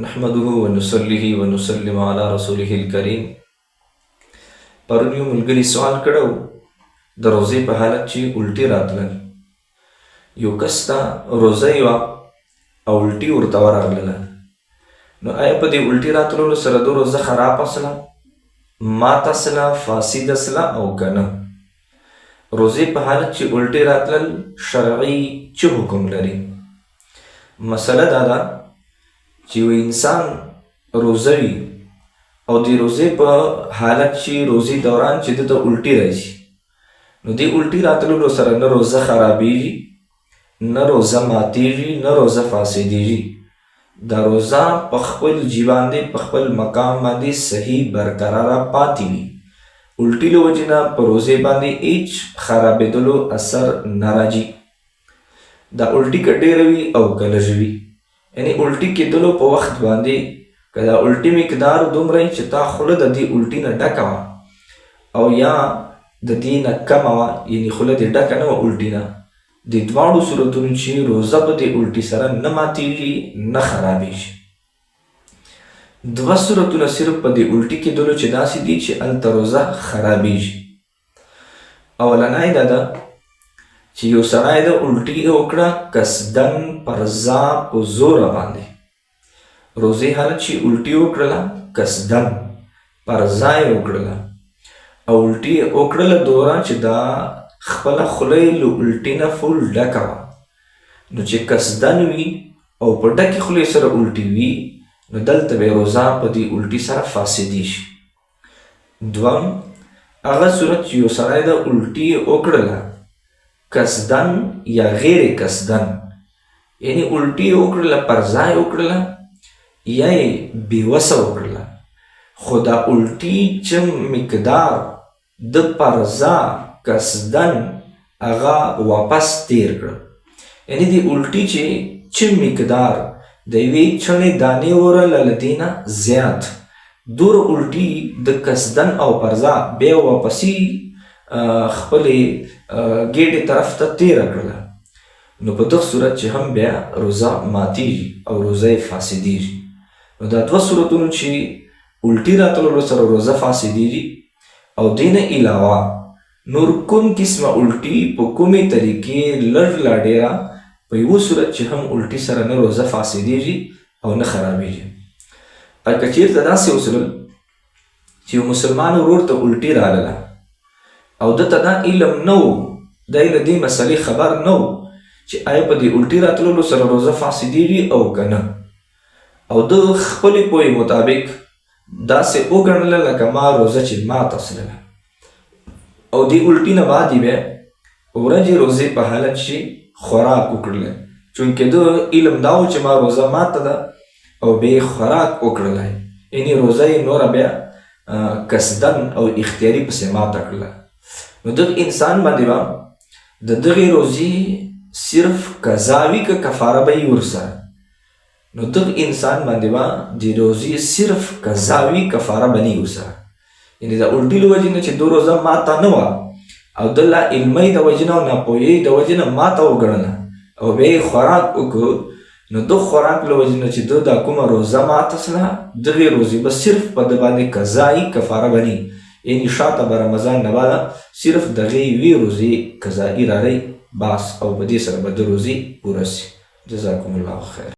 نحمده ونصلي ونسلم على رسوله الكريم. پرون یو ملګري سوال کړو د روزې په حالت چې الټي راتلل. یو کس ته روزه یې وه او الټي ورته ورغلله، نو آیا په دې الټي راتللو سره د روزه خراب سله، ماته سله، فاسده سله او که نه؟ روزې په حالت چې الټي راتلل شرعي څه حکم لري؟ مسله دا ده چې یو انسان روزه وي او د روزې په حالت چې روزې دوران چې دته الټي راځي، نو دې الټي راتللو سره نه روزه خرابېږي، نه روزه ماتېږي، نه روزه فاسدېږي. دا روزه په خپل جي باندې په خپل مقام باندې صحیح برقراره پاتې وي. الټي له وجې نه په روزې باندې هیڅ خرابېدلو اثر نه راځي. دا الټي که ډېره وي او که لږ وي، یعنې الټي کېدلو په وخت باندې که دا الټي مقدار دومره وي چې تا خوله د دې الټي نه ډکه وه او یا د دې نه کمه وه، یعنې خوله دې ډکه نه وه الټي نه، د دواړو صورتونو چې روزه په دې الټي سره نه ماتېږي نه خرابېږي. دوه صورتونه صرف په دې الټي کېدلو چې داسې دي چې هلته روزه خرابېږي. اولنی دا ده چې یو سړی د الټي وکړه قصدن پرځا په زوره باندې، روزې حالت چې الټي وکړله قصدن پرځا یې وکړله او الټي یې وکړله دوره چې دا خپله خوله یې له الټي نه فل ډکه وه، نو چې قصدن وي او په ډکې خولې سره الټي وي نو دلته به روزه په دې الټي سره فاسدېږي. دوم هغه صورت چې یو سړی د الټي یې وکړله قصدن یا غیر قصدن، یعنی الټي یې وکړله پرځا یې وکړله یا یې بېوسه وکړله، خو دا الټي چې مقدار د پرځا قصدن هغه واپس تیر کړه، یعنی د الټي چې مقدار د یوې چڼې دانې ورله له دې نه زیات دوره الټي د قصدن او پرځا بیا واپسي خپلې ګېډې طرف ته تیره کړله، نو په دغه صورت چې هم بیا روزه ماتېږي او روزه یې فاسدېږي. نو دا دوه صورتونو چې الټي راتللو سره روزه فاسدېږي او دې نه علاوه نور کوم قسمه الټي په کومې طریقې لږ لا ډېره په یوه صورت چې هم الټي سره نه روزه فاسدېږي او نه خرابېږي. که چېرته داسې وسلل چې یو مسلمان ورور ته الټي راغله او دته دا علم نه و، دی له دې مسلې خبر نه و چې آیا په دې الټي راتللو سره روزه فاسدېږي او که نه، او د خپلې پوهې مطابق داسې وګڼله لکه ما روزه چې ماته سلله او دې الټي نه بعد یې بیا ورځې روزې په حالت چې خوراک وکړله، چونکې د علم دا و چې ما روزه ماته ده او بیا خوراک وکړلی، یعنې روزه یې نوره بیا قصدن او اختیاري پسې ماته کړله، نو دغه انسان باندې به د دغې روزې صرف قضا وي که کفاره به یې ورسره، نو دغه انسان باندې به د روزې صرف قضا وي، کفاره به نه وي ورسره. یعنې د الټي له وجې نه چې دو روزه ماته نه وه او د لا علمۍ د وجې نه او ناپوهۍ د وجې نه ماته وګڼله او بیا یې خوراک وکړو، نو د خوراک له وجې نه چې د دا کومه روزه ماته سله دغې روزې به صرف په ده باندې قضا وي، کفاره به نه وي، یعنې شاته به رمضان نه بعده صرف دغې یوې روزې قضایي راغی بس، او په دې سره به د روزې پوره سي. جزاکم الله خیر.